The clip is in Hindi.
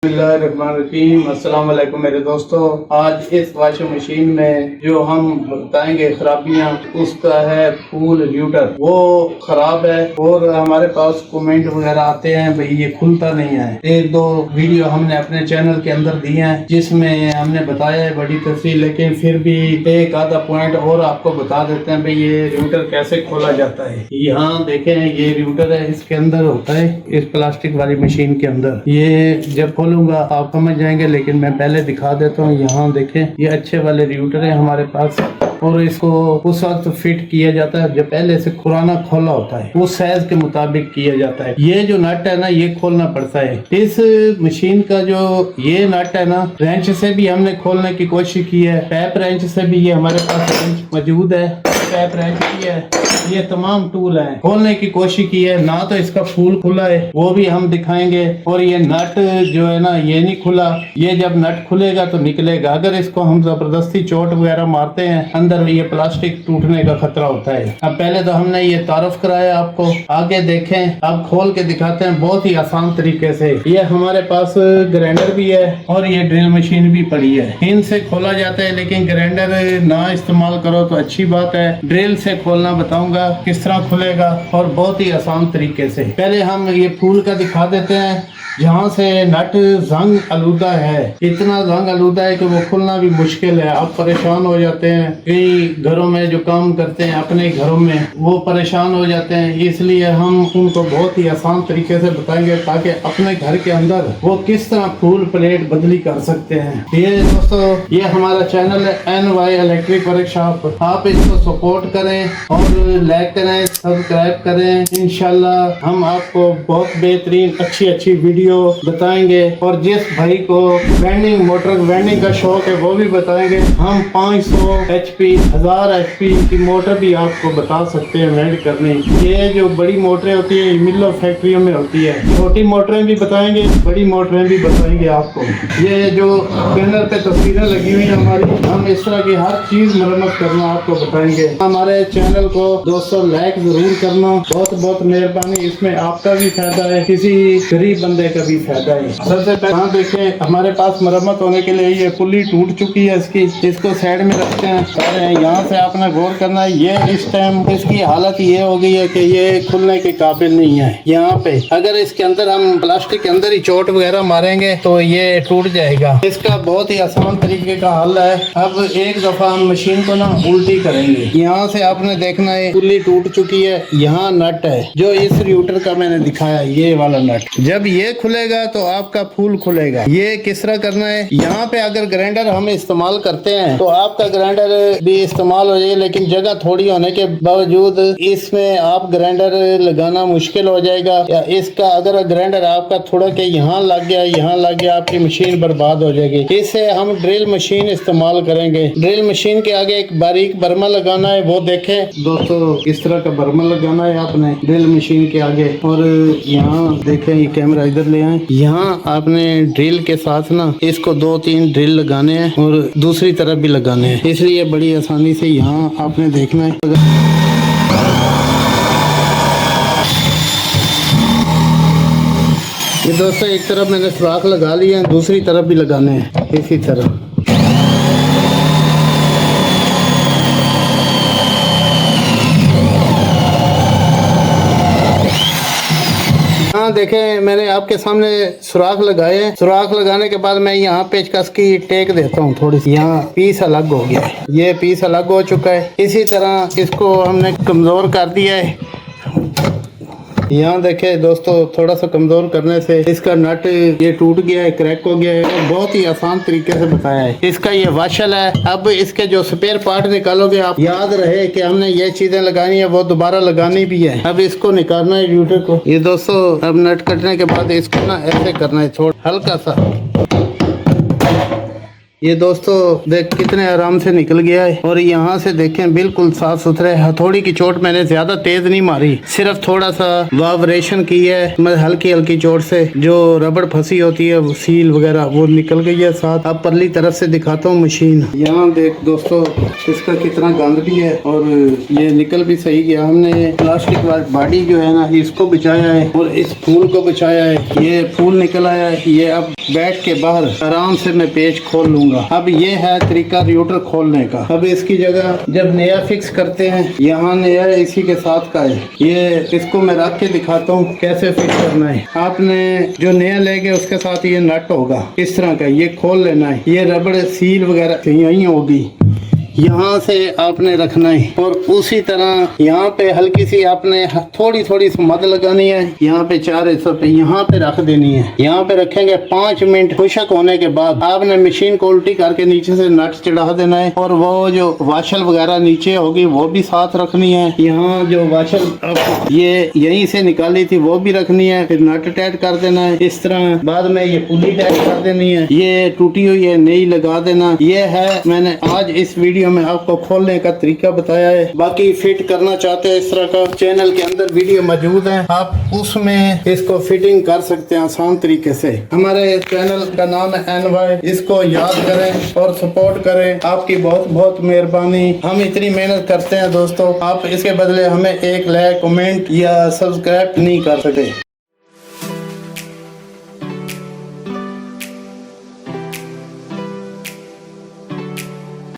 अस्सलाम वालेकुम मेरे दोस्तों। आज इस वॉशिंग मशीन में जो हम बताएंगे खराबियां, उसका है फूल ल्यूटर, वो खराब है और हमारे पास कमेंट वगैरह आते हैं भाई ये खुलता नहीं है। एक दो वीडियो हमने अपने चैनल के अंदर दिए हैं जिसमें हमने बताया है बड़ी तफसील, लेकिन फिर भी एक आधा पॉइंट और आपको बता देते हैं भाई ये ल्यूटर कैसे खोला जाता है। यहाँ देखें, ये ल्यूटर है, इसके अंदर होता है, इस प्लास्टिक वाली मशीन के अंदर। ये जब खोलूंगा आप समझ जाएंगे, लेकिन मैं पहले दिखा देता हूँ। यहाँ देखें, ये अच्छे वाले ल्यूटर है हमारे पास और इसको उस वक्त फिट किया जाता है जब पहले से पुराना खोला होता है, उस साइज के मुताबिक किया जाता है। ये जो नट है ना, ये खोलना पड़ता है। इस मशीन का जो ये नट है ना, रेंच से भी हमने खोलने की कोशिश की है, पैप रेंच से भी, ये हमारे पास रेंच मौजूद है, पैप रेंच की है, ये तमाम टूल हैं, खोलने की कोशिश की है ना, तो इसका फूल खुला है वो भी हम दिखाएंगे। और ये नट जो है ना, ये नहीं खुला, ये जब नट खुलेगा तो निकलेगा। अगर इसको हम जबरदस्ती चोट वगैरह मारते हैं अंदर, ये प्लास्टिक टूटने का खतरा होता है। अब पहले तो हमने ये तारुफ कराया आपको, आगे देखें, अब खोल के दिखाते हैं बहुत ही आसान तरीके से। ये हमारे पास ग्राइंडर भी है और ये ड्रिल मशीन भी पड़ी है, इनसे खोला जाता है, लेकिन ग्राइंडर ना इस्तेमाल करो तो अच्छी बात है। ड्रिल से खोलना बताऊंगा किस तरह खुलेगा और बहुत ही आसान तरीके से। पहले हम ये फूल का दिखा देते हैं, जहाँ से नट जंग आलूदा है, इतना जंग आलूदा है कि वो खुलना भी मुश्किल है। आप परेशान हो जाते हैं, कई घरों में जो काम करते हैं अपने घरों में, वो परेशान हो जाते हैं, इसलिए हम उनको बहुत ही आसान तरीके से बताएंगे ताकि अपने घर के अंदर वो किस तरह फूल प्लेट बदली कर सकते हैं। ये दोस्तों, ये हमारा चैनल है NY इलेक्ट्रिक वर्कशॉप, आप इसको सपोर्ट करें और लाइक करें, सब्सक्राइब करें। इंशाल्लाह हम आपको बहुत बेहतरीन अच्छी वीडियो बताएंगे। और जिस भाई को वेंडिंग मोटर वेंडिंग का शौक है वो भी बताएंगे। हम 500 HP 1000 HP की मोटर भी आपको बता सकते हैं वेंड करने। ये जो बड़ी मोटरें होती है मिलों फैक्ट्रियों में होती है, छोटी मोटरें भी बताएंगे, बड़ी मोटरें भी बताएंगे आपको। ये जो बैनर पे तस्वीरें लगी हुई है हमारी, हम इस तरह की हर चीज मरम्मत करना आपको बताएंगे। हमारे चैनल को दोस्तों लाइक जरूर करना, बहुत बहुत मेहरबानी, इसमें आपका भी फायदा है, किसी गरीब बंदे का भी फायदा है। सबसे पहले यहाँ देखें, हमारे पास मरम्मत होने के लिए ये पुली टूट चुकी है इसकी, इसको साइड में रखते हैं। यहाँ से आपने गौर करना है, ये इस टाइम इसकी हालत ये हो गई है कि ये खुलने के काबिल नहीं है। यहाँ पे अगर इसके अंदर हम प्लास्टिक के अंदर ही चोट वगैरह मारेंगे तो ये टूट जाएगा। इसका बहुत ही आसान तरीके का हल है। अब एक दफा हम मशीन को ना उल्टी करेंगे। यहाँ से आपने देखना है पुली टूट चुकी है, यहाँ नट है जो इस ल्यूटर का मैंने दिखाया, ये वाला नट। जब ये खुलेगा तो आपका फूल खुलेगा। ये किस तरह करना है, यहाँ पे अगर ग्राइंडर हम इस्तेमाल करते हैं तो आपका ग्राइंडर भी इस्तेमाल हो जाए, लेकिन जगह थोड़ी होने के बावजूद इसमें आप ग्राइंडर लगाना मुश्किल हो जाएगा। या इसका अगर ग्राइंडर आपका थोड़ा के यहाँ लग गया, यहाँ लग गया, आपकी मशीन बर्बाद हो जाएगी। इससे हम ड्रिल मशीन इस्तेमाल करेंगे। ड्रिल मशीन के आगे एक बारीक बर्मा लगाना है, वो देखें दोस्तों, इस तरह का बर्मा लगाना है आपने ड्रिल मशीन के आगे। और यहाँ देखें, ये कैमरा इधर ले आए, यहाँ आपने ड्रिल के साथ ना इसको 2-3 ड्रिल लगाने हैं और दूसरी तरफ भी लगाने हैं, इसलिए बड़ी आसानी से यहाँ आपने देखना है। ये दोस्तों, एक तरफ मैंने सुराख लगा लिया है, दूसरी तरफ भी लगाने हैं इसी तरह। यहाँ देखें, मैंने आपके सामने सुराख लगाए हैं। सुराख लगाने के बाद मैं यहाँ पेचकस की टेक देता हूँ थोड़ी सी, यहाँ पीस अलग हो गया है, ये पीस अलग हो चुका है। इसी तरह इसको हमने कमजोर कर दिया है। यहाँ देखे दोस्तों, थोड़ा सा कमजोर करने से इसका नट ये टूट गया है, क्रैक हो गया है। और बहुत ही आसान तरीके से बताया है। इसका ये वाशल है। अब इसके जो स्पेयर पार्ट निकालोगे, आप याद रहे कि हमने ये चीजें लगानी है, वो दोबारा लगानी भी है। अब इसको निकालना है ल्यूटर को। ये दोस्तों, अब नट कटने के बाद इसको ना ऐसे करना है, थोड़ा हल्का सा ये दोस्तों देख कितने आराम से निकल गया है। और यहाँ से देखें बिल्कुल साफ सुथरे। हथौड़ी की चोट मैंने ज्यादा तेज नहीं मारी, सिर्फ थोड़ा सा वाइब्रेशन की है, मैं हल्की हल्की चोट से जो रबड़ फंसी होती है सील वगैरह वो निकल गई है साथ। अब परली तरफ से दिखाता हूँ मशीन। यहाँ देख दोस्तों इसका कितना गंद भी है और ये निकल भी सही गया। हमने प्लास्टिक वाली बॉडी जो है ना इसको बचाया है और इस फूल को बचाया है। ये फूल निकल आया है। ये अब बैठ के बाहर आराम से मैं पेच खोल लूंगा। अब ये है तरीका रूटर खोलने का। अब इसकी जगह जब नया फिक्स करते हैं, यहाँ नया इसी के साथ का है। ये इसको मैं रख के दिखाता हूँ कैसे फिक्स करना है। आपने जो नया लेंगे उसके साथ ये नट होगा इस तरह का, ये खोल लेना है। ये रबड़ सील वगैरह यहीं होगी, यहाँ से आपने रखना है। और उसी तरह यहाँ पे हल्की सी आपने थोड़ी थोड़ी सी मद लगानी है। यहाँ पे 4 हिस्सों पे यहाँ पे रख देनी है। यहाँ पे रखेंगे 5 मिनट। खुशक होने के बाद आपने मशीन को उल्टी करके नीचे से नट चढ़ा देना है। और वो जो वाशल वगैरह नीचे होगी वो भी साथ रखनी है। यहाँ जो वाशल ये यहीं से निकाली थी वो भी रखनी है। फिर नट टाइट कर देना है इस तरह। बाद में ये पुली टाइट कर देनी है। ये टूटी हुई है नई लगा देना। ये है मैंने आज इस वीडियो में आपको खोलने का तरीका बताया है। बाकी फिट करना चाहते हैं इस तरह का, चैनल के अंदर वीडियो मौजूद है, आप उसमें इसको फिटिंग कर सकते हैं आसान तरीके से। हमारे चैनल का नाम है NY, इसको याद करें और सपोर्ट करें। आपकी बहुत बहुत मेहरबानी। हम इतनी मेहनत करते हैं दोस्तों, आप इसके बदले हमें एक लाइक कमेंट या सब्सक्राइब नहीं कर सके।